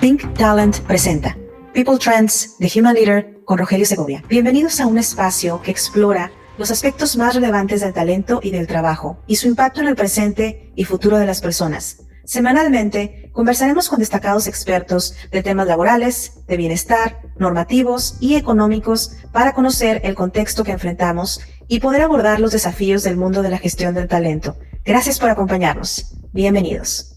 Think Talent presenta People Trends, The Human Leader con Rogelio Segovia. Bienvenidos a un espacio que explora los aspectos más relevantes del talento y del trabajo y su impacto en el presente y futuro de las personas. Semanalmente conversaremos con destacados expertos de temas laborales, de bienestar, normativos y económicos para conocer el contexto que enfrentamos y poder abordar los desafíos del mundo de la gestión del talento. Gracias por acompañarnos. Bienvenidos.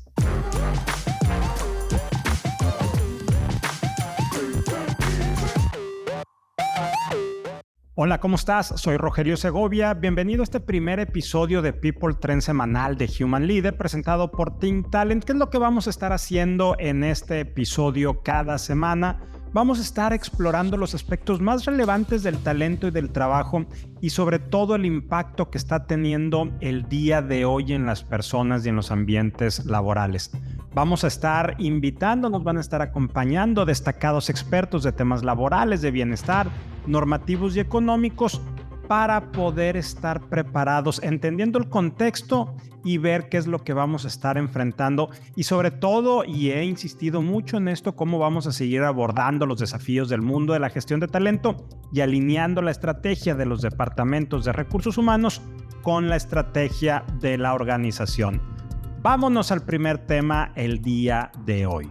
Hola, ¿cómo estás? Soy Rogelio Segovia. Bienvenido a este primer episodio de People Trend semanal de Human Leader presentado por Think Talent. ¿Qué es lo que vamos a estar haciendo en este episodio cada semana? Vamos a estar explorando los aspectos más relevantes del talento y del trabajo y sobre todo el impacto que está teniendo el día de hoy en las personas y en los ambientes laborales. Vamos a estar invitando, nos van a estar acompañando destacados expertos de temas laborales, de bienestar, normativos y económicos para poder estar preparados, entendiendo el contexto y ver qué es lo que vamos a estar enfrentando y sobre todo, y he insistido mucho en esto, cómo vamos a seguir abordando los desafíos del mundo de la gestión de talento y alineando la estrategia de los departamentos de recursos humanos con la estrategia de la organización. Vámonos al primer tema el día de hoy.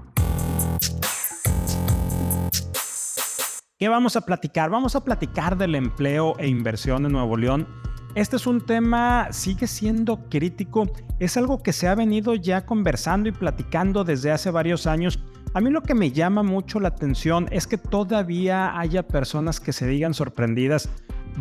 ¿Qué vamos a platicar? Vamos a platicar del empleo e inversión en Nuevo León. Este es un tema, sigue siendo crítico, es algo que se ha venido ya conversando y platicando desde hace varios años. A mí lo que me llama mucho la atención es que todavía haya personas que se digan sorprendidas.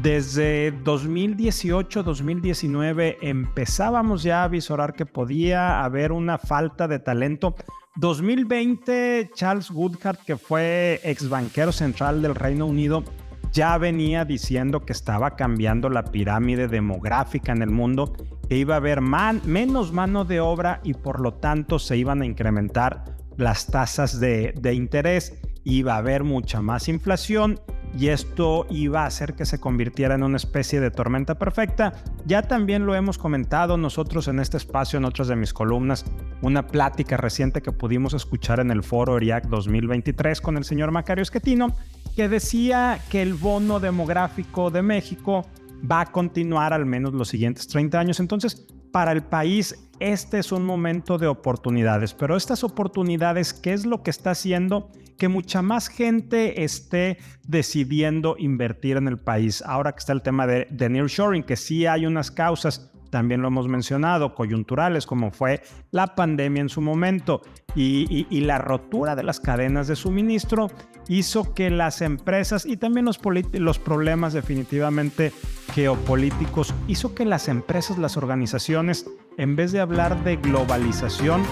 Desde 2018-2019 empezábamos ya a visorar que podía haber una falta de talento. 2020, Charles Woodard, que fue ex banquero central del Reino Unido, ya venía diciendo que estaba cambiando la pirámide demográfica en el mundo, que iba a haber menos mano de obra y por lo tanto se iban a incrementar las tasas de interés, iba a haber mucha más inflación y esto iba a hacer que se convirtiera en una especie de tormenta perfecta. Ya también lo hemos comentado nosotros en este espacio, en otras de mis columnas, una plática reciente que pudimos escuchar en el foro ERIAC 2023 con el señor Macario Schettino, que decía que el bono demográfico de México va a continuar al menos los siguientes 30 años. Entonces, para el país, este es un momento de oportunidades, pero estas oportunidades, ¿qué es lo que está haciendo que mucha más gente esté decidiendo invertir en el país? Ahora que está el tema de nearshoring, que sí hay unas causas, también lo hemos mencionado, coyunturales, como fue la pandemia en su momento y la rotura de las cadenas de suministro hizo que las empresas y también los problemas definitivamente geopolíticos hizo que las empresas, las organizaciones, en vez de hablar de globalización,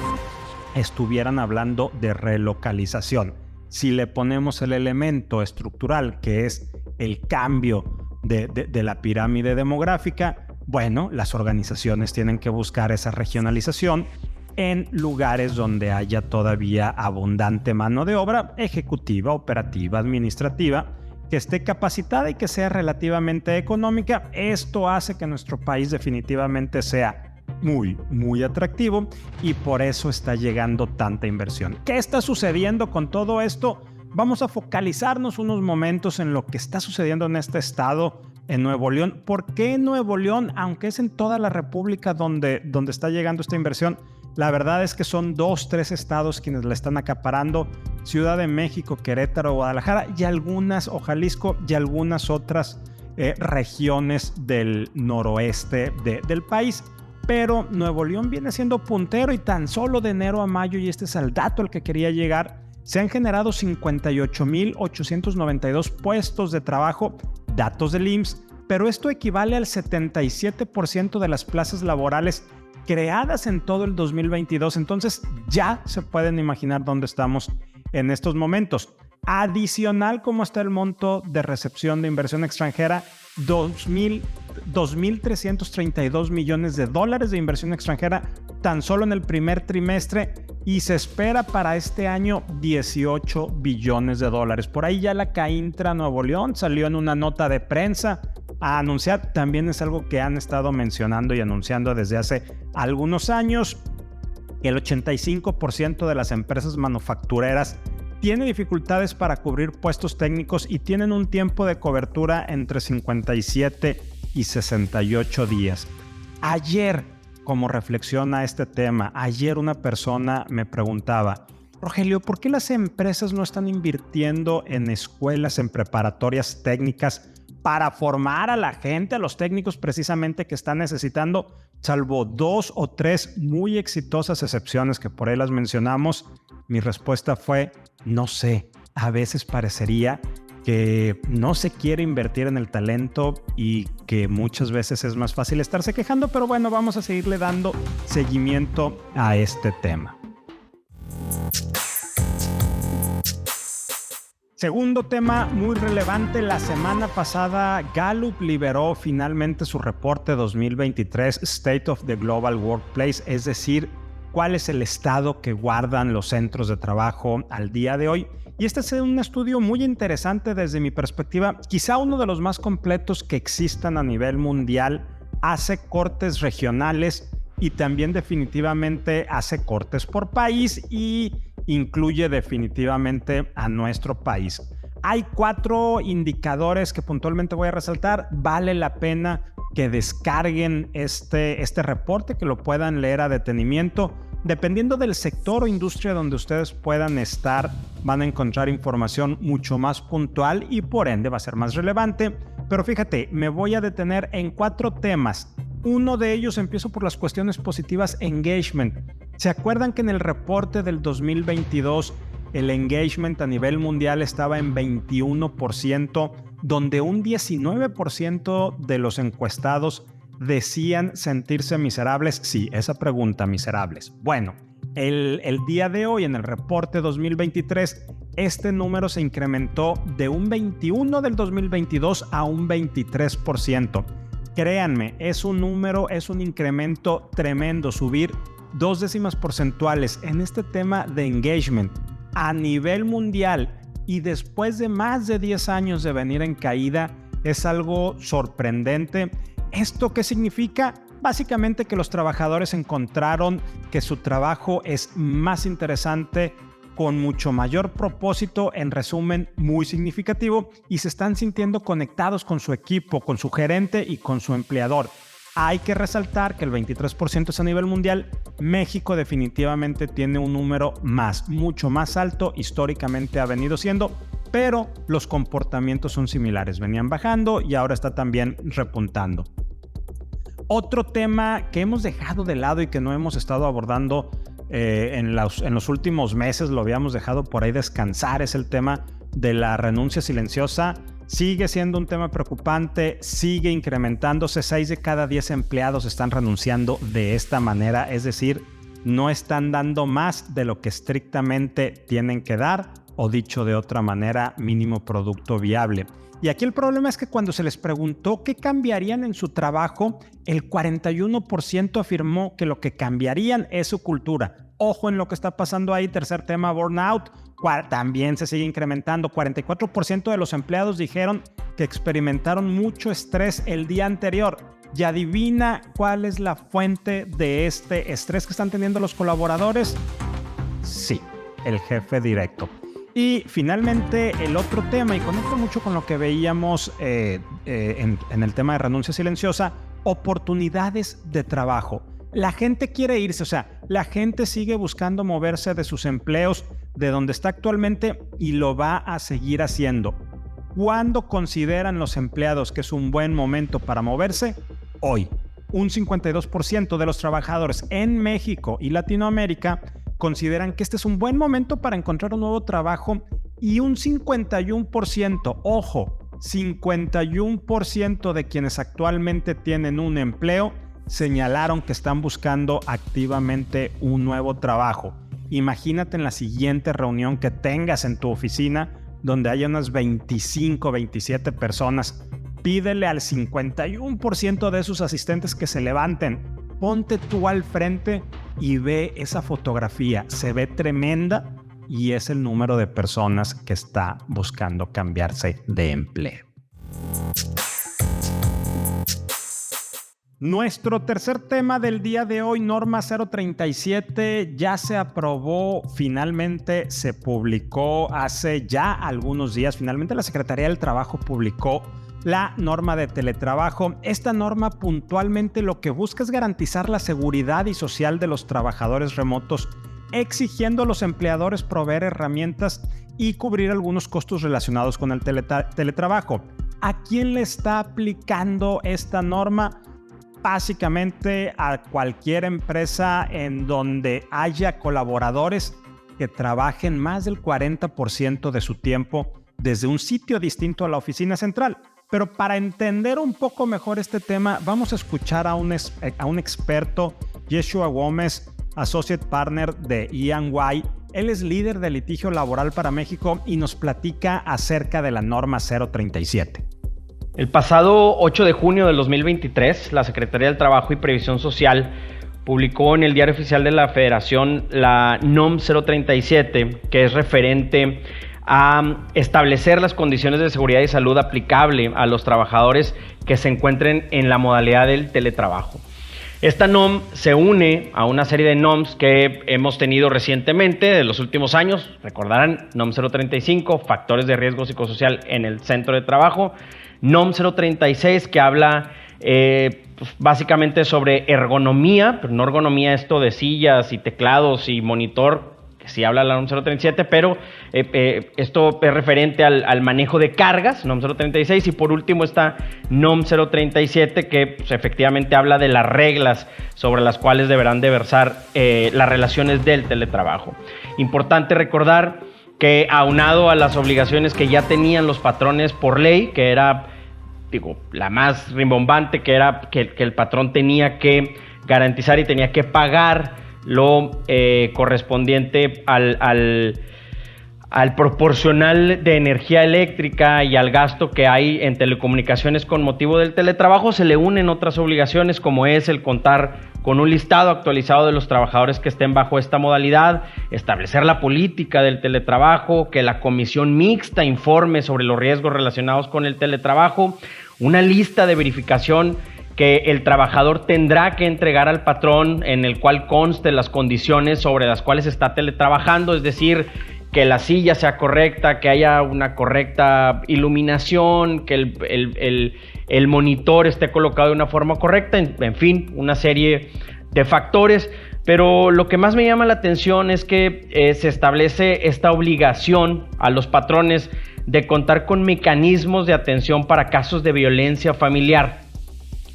estuvieran hablando de relocalización. Si le ponemos el elemento estructural, que es el cambio de la pirámide demográfica, bueno, las organizaciones tienen que buscar esa regionalización en lugares donde haya todavía abundante mano de obra ejecutiva, operativa, administrativa, que esté capacitada y que sea relativamente económica. Esto hace que nuestro país definitivamente sea muy atractivo y por eso está llegando tanta inversión. ¿Qué está sucediendo con todo esto? Vamos a focalizarnos unos momentos en lo que está sucediendo en este estado, en Nuevo León. ¿Por qué Nuevo León? Aunque es en toda la República donde está llegando esta inversión, la verdad es que son 2-3 estados quienes la están acaparando: Ciudad de México, Querétaro, Guadalajara y algunas, o Jalisco, y algunas otras regiones del noroeste del país. Pero Nuevo León viene siendo puntero y tan solo de enero a mayo, y este es el dato al que quería llegar, se han generado 58,892 puestos de trabajo, datos del IMSS, pero esto equivale al 77% de las plazas laborales creadas en todo el 2022. Entonces ya se pueden imaginar dónde estamos en estos momentos. Adicional, ¿cómo está el monto de recepción de inversión extranjera? 2,332 millones de dólares de inversión extranjera tan solo en el primer trimestre, y se espera para este año 18 billones de dólares. Por ahí ya la CAINTRA Nuevo León salió en una nota de prensa a anunciar, también es algo que han estado mencionando y anunciando desde hace algunos años, el 85% de las empresas manufactureras tiene dificultades para cubrir puestos técnicos y tienen un tiempo de cobertura entre 57 y 68 días. Ayer, como reflexión a este tema, ayer una persona me preguntaba: Rogelio, ¿por qué las empresas no están invirtiendo en escuelas, en preparatorias técnicas para formar a la gente, a los técnicos precisamente que están necesitando? Salvo 2 o 3 muy exitosas excepciones que por ahí las mencionamos, mi respuesta fue: no sé, a veces parecería que no se quiere invertir en el talento y que muchas veces es más fácil estarse quejando, pero bueno, vamos a seguirle dando seguimiento a este tema. Segundo tema muy relevante, la semana pasada Gallup liberó finalmente su reporte 2023 State of the Global Workplace, es decir, cuál es el estado que guardan los centros de trabajo al día de hoy. Y este es un estudio muy interesante desde mi perspectiva, quizá uno de los más completos que existan a nivel mundial. Hace cortes regionales y también definitivamente hace cortes por país y incluye definitivamente a nuestro país. Hay 4 indicadores que puntualmente voy a resaltar. Vale la pena que descarguen este reporte, que lo puedan leer a detenimiento. Dependiendo del sector o industria donde ustedes puedan estar, van a encontrar información mucho más puntual y por ende va a ser más relevante. Pero fíjate, me voy a detener en 4 temas. Uno de ellos, empiezo por las cuestiones positivas: engagement. ¿Se acuerdan que en el reporte del 2022 el engagement a nivel mundial estaba en 21%, donde un 19% de los encuestados decían sentirse miserables? Sí, esa pregunta, miserables. Bueno, el día de hoy en el reporte 2023, este número se incrementó de un 21% del 2022 a un 23%. Créanme, es un incremento tremendo, subir 2 décimas porcentuales en este tema de engagement a nivel mundial y después de más de 10 años de venir en caída, es algo sorprendente. ¿Esto qué significa? Básicamente que los trabajadores encontraron que su trabajo es más interesante, con mucho mayor propósito, en resumen, muy significativo, y se están sintiendo conectados con su equipo, con su gerente y con su empleador. Hay que resaltar que el 23% es a nivel mundial. México definitivamente tiene un número mucho más alto, históricamente ha venido siendo, pero los comportamientos son similares. Venían bajando y ahora está también repuntando. Otro tema que hemos dejado de lado y que no hemos estado abordando en los últimos meses, lo habíamos dejado por ahí descansar, es el tema de la renuncia silenciosa. Sigue siendo un tema preocupante, sigue incrementándose. 6 de cada 10 empleados están renunciando de esta manera, es decir, no están dando más de lo que estrictamente tienen que dar, o dicho de otra manera, mínimo producto viable. Y aquí el problema es que cuando se les preguntó qué cambiarían en su trabajo, el 41% afirmó que lo que cambiarían es su cultura. Ojo en lo que está pasando ahí. Tercer tema, burnout. También se sigue incrementando. 44% de los empleados dijeron que experimentaron mucho estrés el día anterior. Y adivina cuál es la fuente de este estrés que están teniendo los colaboradores. Sí, el jefe directo. Y finalmente el otro tema, y conecta mucho con lo que veíamos en el tema de renuncia silenciosa: oportunidades de trabajo. La gente quiere irse, o sea, la gente sigue buscando moverse de sus empleos, de donde está actualmente, y lo va a seguir haciendo. ¿Cuándo consideran los empleados que es un buen momento para moverse? Hoy. Un 52% de los trabajadores en México y Latinoamérica consideran que este es un buen momento para encontrar un nuevo trabajo, y un 51%, ojo, 51% de quienes actualmente tienen un empleo señalaron que están buscando activamente un nuevo trabajo. Imagínate en la siguiente reunión que tengas en tu oficina, donde haya unas 25, 27 personas, pídele al 51% de sus asistentes que se levanten. Ponte tú al frente y ve esa fotografía. Se ve tremenda y es el número de personas que está buscando cambiarse de empleo. Nuestro tercer tema del día de hoy, norma 037, ya se aprobó, finalmente se publicó hace ya algunos días. Finalmente la Secretaría del Trabajo publicó la norma de teletrabajo. Esta norma puntualmente lo que busca es garantizar la seguridad y social de los trabajadores remotos, exigiendo a los empleadores proveer herramientas y cubrir algunos costos relacionados con el teletrabajo. ¿A quién le está aplicando esta norma? Básicamente a cualquier empresa en donde haya colaboradores que trabajen más del 40% de su tiempo desde un sitio distinto a la oficina central. Pero para entender un poco mejor este tema, vamos a escuchar a un experto, Yeshua Gómez, Associate Partner de E&Y. Él es líder de litigio laboral para México y nos platica acerca de la norma 037. El pasado 8 de junio del 2023, la Secretaría del Trabajo y Previsión Social publicó en el Diario Oficial de la Federación la NOM 037, que es referente a establecer las condiciones de seguridad y salud aplicable a los trabajadores que se encuentren en la modalidad del teletrabajo. Esta NOM se une a una serie de NOMs que hemos tenido recientemente de los últimos años. Recordarán, NOM 035, factores de riesgo psicosocial en el centro de trabajo. NOM 036, que habla básicamente sobre ergonomía, pero no ergonomía esto de sillas y teclados y monitor, que sí habla la NOM 037, pero esto es referente al manejo de cargas, NOM 036, y por último está NOM 037, que pues, efectivamente habla de las reglas sobre las cuales deberán de versar las relaciones del teletrabajo. Importante recordar que aunado a las obligaciones que ya tenían los patrones por ley, que era, la más rimbombante, que era que el patrón tenía que garantizar y tenía que pagar lo correspondiente al proporcional de energía eléctrica y al gasto que hay en telecomunicaciones con motivo del teletrabajo, se le unen otras obligaciones, como es el contar con un listado actualizado de los trabajadores que estén bajo esta modalidad, establecer la política del teletrabajo, que la comisión mixta informe sobre los riesgos relacionados con el teletrabajo, una lista de verificación que el trabajador tendrá que entregar al patrón, en el cual conste las condiciones sobre las cuales está teletrabajando, es decir, que la silla sea correcta, que haya una correcta iluminación, que el monitor esté colocado de una forma correcta, en fin, una serie de factores. Pero lo que más me llama la atención es que se establece esta obligación a los patrones de contar con mecanismos de atención para casos de violencia familiar.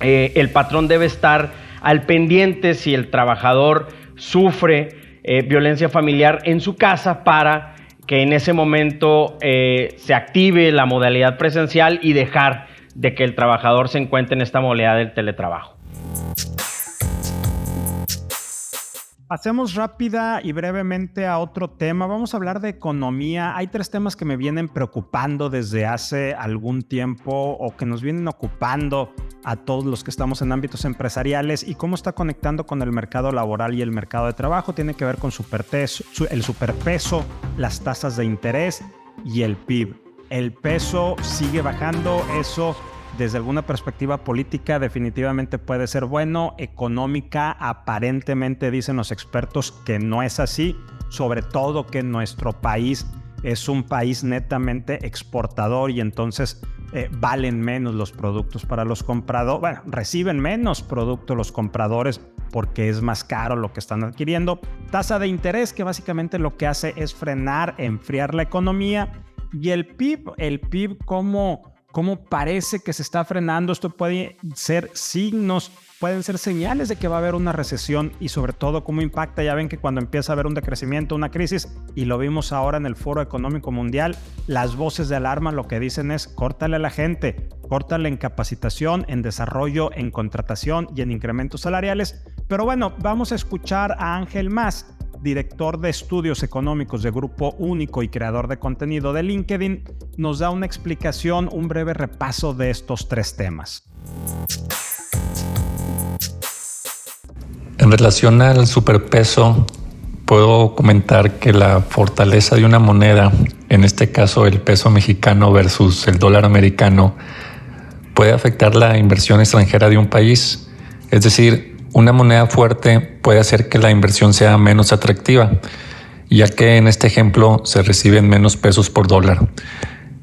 El patrón debe estar al pendiente si el trabajador sufre violencia familiar en su casa, para que en ese momento se active la modalidad presencial y dejar de que el trabajador se encuentre en esta modalidad del teletrabajo. Pasemos rápida y brevemente a otro tema. Vamos a hablar de economía. Hay tres temas que me vienen preocupando desde hace algún tiempo, o que nos vienen ocupando a todos los que estamos en ámbitos empresariales, y cómo está conectando con el mercado laboral y el mercado de trabajo. Tiene que ver con el superpeso, las tasas de interés y el PIB. El peso sigue bajando, eso desde alguna perspectiva política definitivamente puede ser bueno. Económica, aparentemente dicen los expertos que no es así, sobre todo que nuestro país es un país netamente exportador, y entonces valen menos los productos para los compradores. Bueno, reciben menos productos los compradores porque es más caro lo que están adquiriendo. Tasa de interés, que básicamente lo que hace es frenar, enfriar la economía. Y el PIB, ¿cómo parece que se está frenando? Esto puede ser signos, pueden ser señales de que va a haber una recesión, y sobre todo cómo impacta. Ya ven que cuando empieza a haber un decrecimiento, una crisis, y lo vimos ahora en el Foro Económico Mundial, las voces de alarma lo que dicen es: córtale a la gente, córtale en capacitación, en desarrollo, en contratación y en incrementos salariales. Pero bueno, vamos a escuchar a Ángel Mas, director de estudios económicos de Grupo Único y creador de contenido de LinkedIn. Nos da una explicación, un breve repaso de estos tres temas. En relación al superpeso, puedo comentar que la fortaleza de una moneda, en este caso el peso mexicano versus el dólar americano, puede afectar la inversión extranjera de un país. Es decir, una moneda fuerte puede hacer que la inversión sea menos atractiva, ya que en este ejemplo se reciben menos pesos por dólar.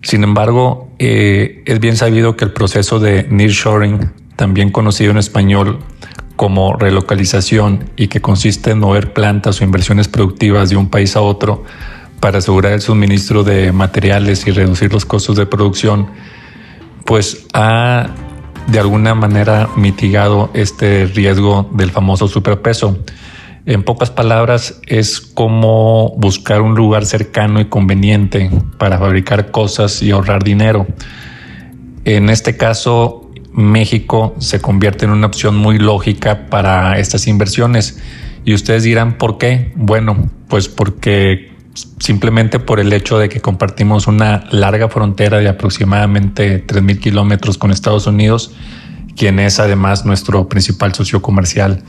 Sin embargo, es bien sabido que el proceso de nearshoring, también conocido en español como relocalización, y que consiste en mover plantas o inversiones productivas de un país a otro para asegurar el suministro de materiales y reducir los costos de producción, pues ha de alguna manera mitigado este riesgo del famoso superpeso. En pocas palabras, es como buscar un lugar cercano y conveniente para fabricar cosas y ahorrar dinero. En este caso, México se convierte en una opción muy lógica para estas inversiones. Y ustedes dirán, ¿por qué? Bueno, pues porque simplemente por el hecho de que compartimos una larga frontera de aproximadamente 3,000 kilómetros con Estados Unidos, quien es además nuestro principal socio comercial.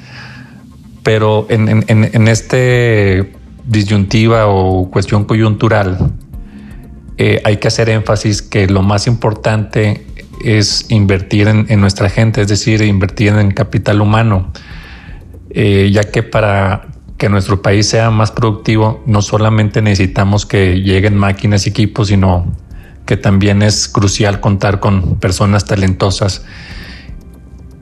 Pero en este disyuntiva o cuestión coyuntural, hay que hacer énfasis que lo más importante es invertir en nuestra gente, es decir, invertir en capital humano, ya que para que nuestro país sea más productivo, no solamente necesitamos que lleguen máquinas y equipos, sino que también es crucial contar con personas talentosas.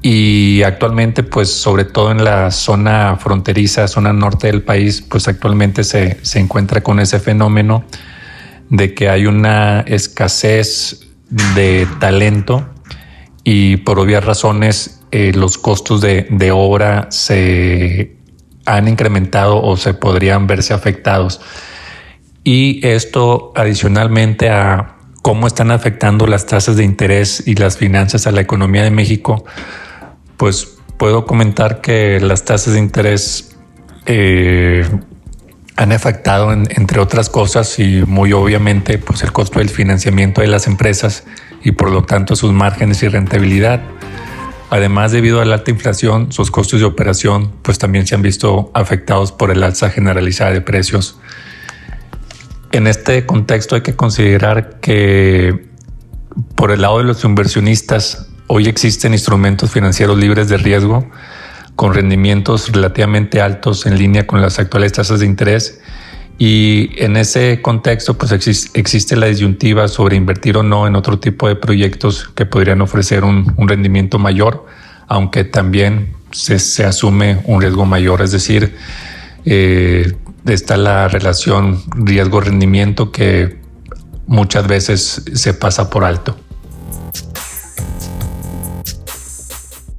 Y actualmente, pues sobre todo en la zona fronteriza, zona norte del país, pues actualmente se encuentra con ese fenómeno de que hay una escasez de talento y por obvias razones los costos de obra se han incrementado o se podrían verse afectados. Y esto adicionalmente a cómo están afectando las tasas de interés y las finanzas a la economía de México, pues puedo comentar que las tasas de interés han afectado, entre otras cosas, y muy obviamente, pues el costo del financiamiento de las empresas y por lo tanto sus márgenes y rentabilidad. Además, debido a la alta inflación, sus costos de operación pues también se han visto afectados por el alza generalizada de precios. En este contexto hay que considerar que por el lado de los inversionistas, hoy existen instrumentos financieros libres de riesgo con rendimientos relativamente altos en línea con las actuales tasas de interés, y en ese contexto pues existe la disyuntiva sobre invertir o no en otro tipo de proyectos que podrían ofrecer un rendimiento mayor, aunque también se asume un riesgo mayor, es decir, está la relación riesgo-rendimiento que muchas veces se pasa por alto.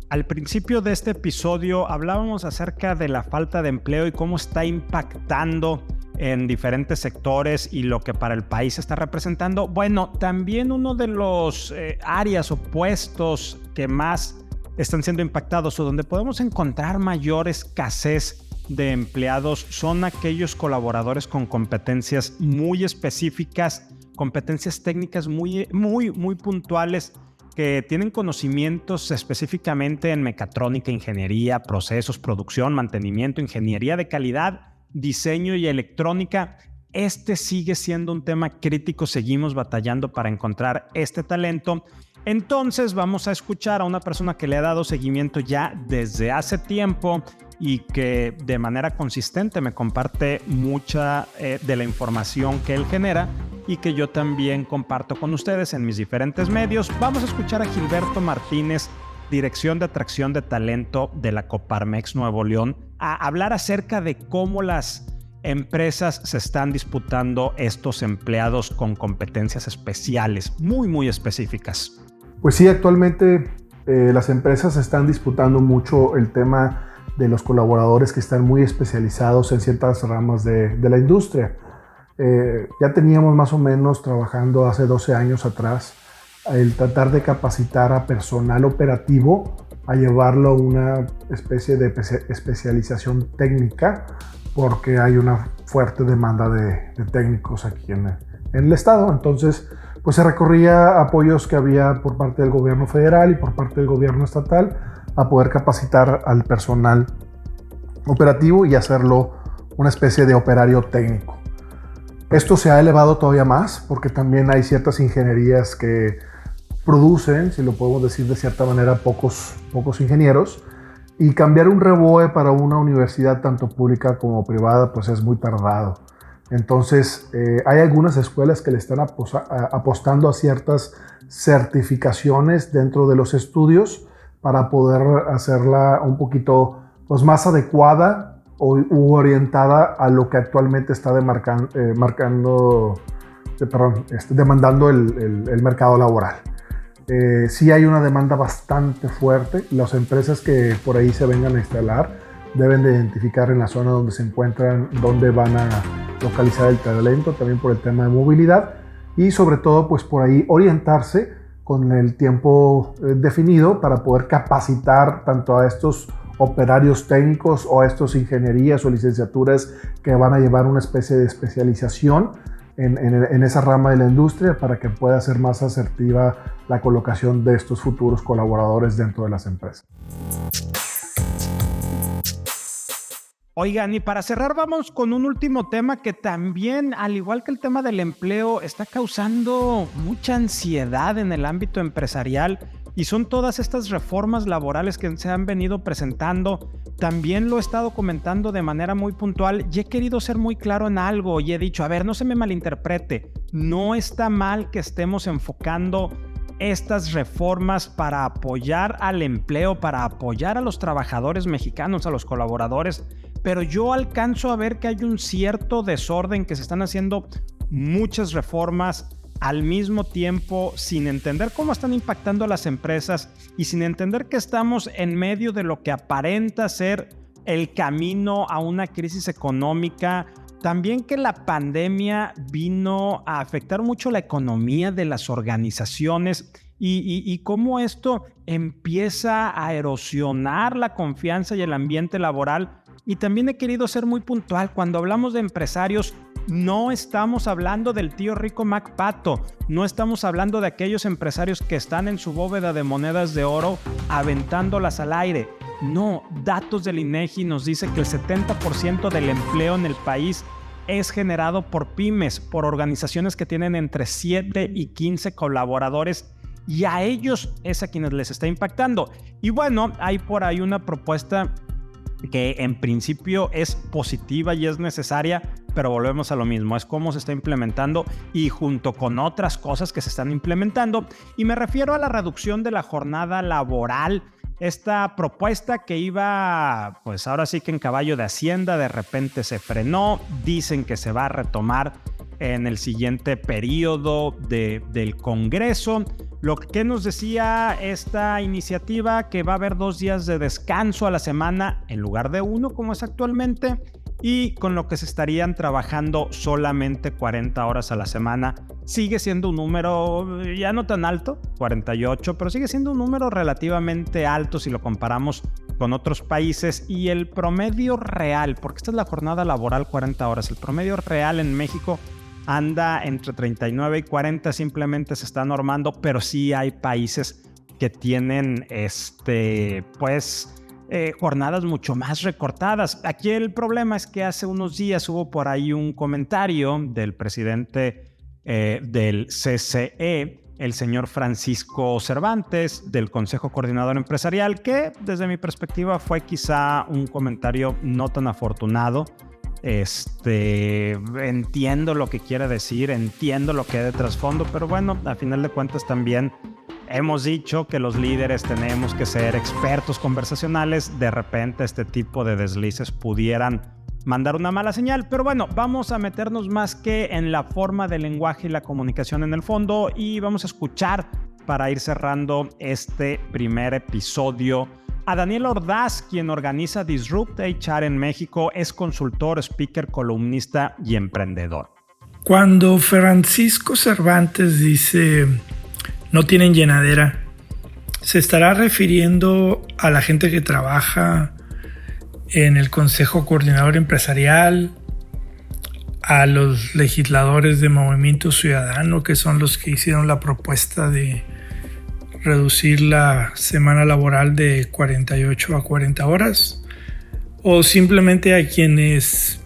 Al principio de este episodio hablábamos acerca de la falta de empleo y cómo está impactando en diferentes sectores y lo que para el país está representando. Bueno, también uno de los áreas o puestos que más están siendo impactados o donde podemos encontrar mayor escasez de empleados son aquellos colaboradores con competencias muy específicas, competencias técnicas muy puntuales, que tienen conocimientos específicamente en mecatrónica, ingeniería, procesos, producción, mantenimiento, ingeniería de calidad, diseño y electrónica. Este sigue siendo un tema crítico, seguimos batallando para encontrar este talento. Entonces vamos a escuchar a una persona que le ha dado seguimiento ya desde hace tiempo y que de manera consistente me comparte mucha de la información que él genera y que yo también comparto con ustedes en mis diferentes medios. Vamos a escuchar a Gilberto Martínez, Dirección de Atracción de Talento de la Coparmex Nuevo León, a hablar acerca de cómo las empresas se están disputando estos empleados con competencias especiales, muy específicas. Pues sí, actualmente las empresas están disputando mucho el tema de los colaboradores que están muy especializados en ciertas ramas de la industria. Ya teníamos más o menos trabajando hace 12 años atrás el tratar de capacitar a personal operativo a llevarlo a una especie de especialización técnica, porque hay una fuerte demanda de técnicos aquí en el estado. Entonces, pues se recorría apoyos que había por parte del gobierno federal y por parte del gobierno estatal a poder capacitar al personal operativo y hacerlo una especie de operario técnico. Esto se ha elevado todavía más porque también hay ciertas ingenierías que producen, si lo podemos decir de cierta manera, pocos ingenieros, Y cambiar un REBOE para una universidad tanto pública como privada pues es muy tardado. Entonces hay algunas escuelas que le están apostando a ciertas certificaciones dentro de los estudios para poder hacerla un poquito pues, más adecuada u orientada a lo que actualmente está demandando el mercado laboral. Sí hay una demanda bastante fuerte. Las empresas que por ahí se vengan a instalar deben de identificar en la zona donde se encuentran, dónde van a localizar el talento, también por el tema de movilidad y sobre todo pues por ahí orientarse con el tiempo definido para poder capacitar tanto a estos operarios técnicos o a estos ingenierías o licenciaturas que van a llevar una especie de especialización en esa rama de la industria para que pueda ser más asertiva la colocación de estos futuros colaboradores dentro de las empresas. Oigan, y para cerrar vamos con un último tema que también, al igual que el tema del empleo, está causando mucha ansiedad en el ámbito empresarial y son todas estas reformas laborales que se han venido presentando. También lo he estado comentando de manera muy puntual y he querido ser muy claro en algo y he dicho, a ver, no se me malinterprete, no está mal que estemos enfocando estas reformas para apoyar al empleo, para apoyar a los trabajadores mexicanos, a los colaboradores, pero yo alcanzo a ver que hay un cierto desorden, que se están haciendo muchas reformas al mismo tiempo sin entender cómo están impactando a las empresas y sin entender que estamos en medio de lo que aparenta ser el camino a una crisis económica. También que la pandemia vino a afectar mucho la economía de las organizaciones y cómo esto empieza a erosionar la confianza y el ambiente laboral. Y también he querido ser muy puntual. Cuando hablamos de empresarios, no estamos hablando del tío rico MacPato. No estamos hablando de aquellos empresarios que están en su bóveda de monedas de oro aventándolas al aire. No, datos del INEGI nos dice que el 70% del empleo en el país es generado por pymes, por organizaciones que tienen entre 7 y 15 colaboradores y a ellos es a quienes les está impactando. Y bueno, hay por ahí una propuesta que en principio es positiva y es necesaria, pero volvemos a lo mismo, es cómo se está implementando y junto con otras cosas que se están implementando. Y me refiero a la reducción de la jornada laboral. Esta propuesta que iba, pues ahora sí que en caballo de Hacienda, de repente se frenó. Dicen que se va a retomar en el siguiente periodo del Congreso. Lo que nos decía esta iniciativa, que va a haber 2 días de descanso a la semana en lugar de 1 como es actualmente, y con lo que se estarían trabajando solamente 40 horas a la semana. Sigue siendo un número ya no tan alto, 48, pero sigue siendo un número relativamente alto si lo comparamos con otros países. Y el promedio real, porque esta es la jornada laboral 40 horas, el promedio real en México anda entre 39 y 40, simplemente se está normando, pero sí hay países que tienen jornadas mucho más recortadas. Aquí el problema es que hace unos días hubo por ahí un comentario del presidente del CCE, el señor Francisco Cervantes, del Consejo Coordinador Empresarial, que desde mi perspectiva fue quizá un comentario no tan afortunado. Entiendo lo que quiere decir, entiendo lo que hay de trasfondo, pero bueno, a final de cuentas también hemos dicho que los líderes tenemos que ser expertos conversacionales. De repente este tipo de deslices pudieran mandar una mala señal, pero bueno, vamos a meternos más que en la forma del lenguaje y la comunicación en el fondo, y vamos a escuchar, para ir cerrando este primer episodio, a Daniel Ordaz, quien organiza Disrupt HR en México. Es consultor, speaker, columnista y emprendedor. Cuando Francisco Cervantes dice no tienen llenadera, ¿se estará refiriendo a la gente que trabaja en el Consejo Coordinador Empresarial, a los legisladores de Movimiento Ciudadano, que son los que hicieron la propuesta de reducir la semana laboral de 48 a 40 horas, o simplemente a quienes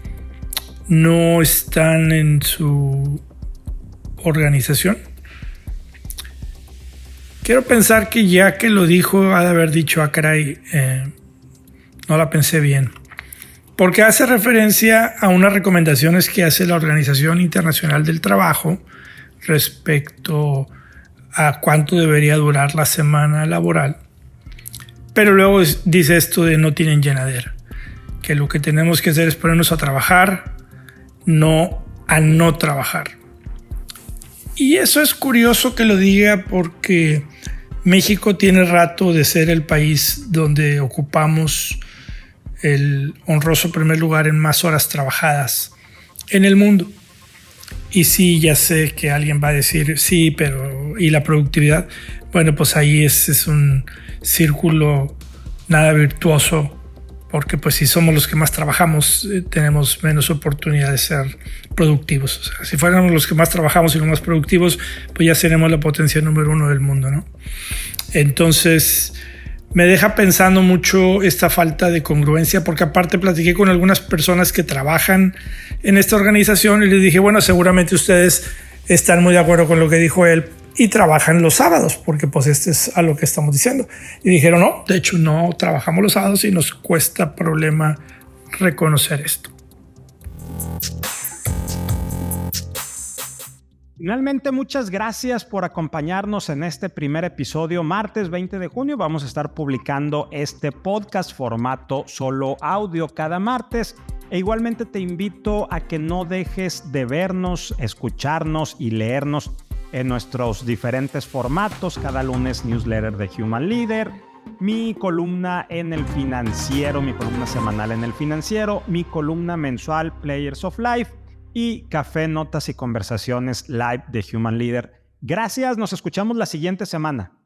no están en su organización? Quiero pensar que ya que lo dijo, ha de haber dicho, caray, no la pensé bien. Porque hace referencia a unas recomendaciones que hace la Organización Internacional del Trabajo respecto a cuánto debería durar la semana laboral. Pero luego dice esto de no tienen llenadera, que lo que tenemos que hacer es ponernos a trabajar, no a no trabajar. Y eso es curioso que lo diga porque México tiene rato de ser el país donde ocupamos el honroso primer lugar en más horas trabajadas en el mundo. Y sí, ya sé que alguien va a decir, sí, pero ¿y la productividad? Bueno, pues ahí es un círculo nada virtuoso, porque pues si somos los que más trabajamos, tenemos menos oportunidad de ser productivos. O sea, si fuéramos los que más trabajamos y los más productivos, pues ya seremos la potencia número 1 del mundo, ¿no? Entonces, me deja pensando mucho esta falta de congruencia, porque aparte platiqué con algunas personas que trabajan en esta organización y les dije, bueno, seguramente ustedes están muy de acuerdo con lo que dijo él y trabajan los sábados, porque pues este es a lo que estamos diciendo. Y dijeron, no, de hecho no trabajamos los sábados y nos cuesta problema reconocer esto. Finalmente, muchas gracias por acompañarnos en este primer episodio. Martes 20 de junio vamos a estar publicando este podcast formato solo audio cada martes. E igualmente te invito a que no dejes de vernos, escucharnos y leernos en nuestros diferentes formatos. Cada lunes newsletter de Human Leader, mi columna en El Financiero, mi columna semanal en El Financiero, mi columna mensual Players of Life y Café, Notas y Conversaciones Live de Human Leader. Gracias, nos escuchamos la siguiente semana.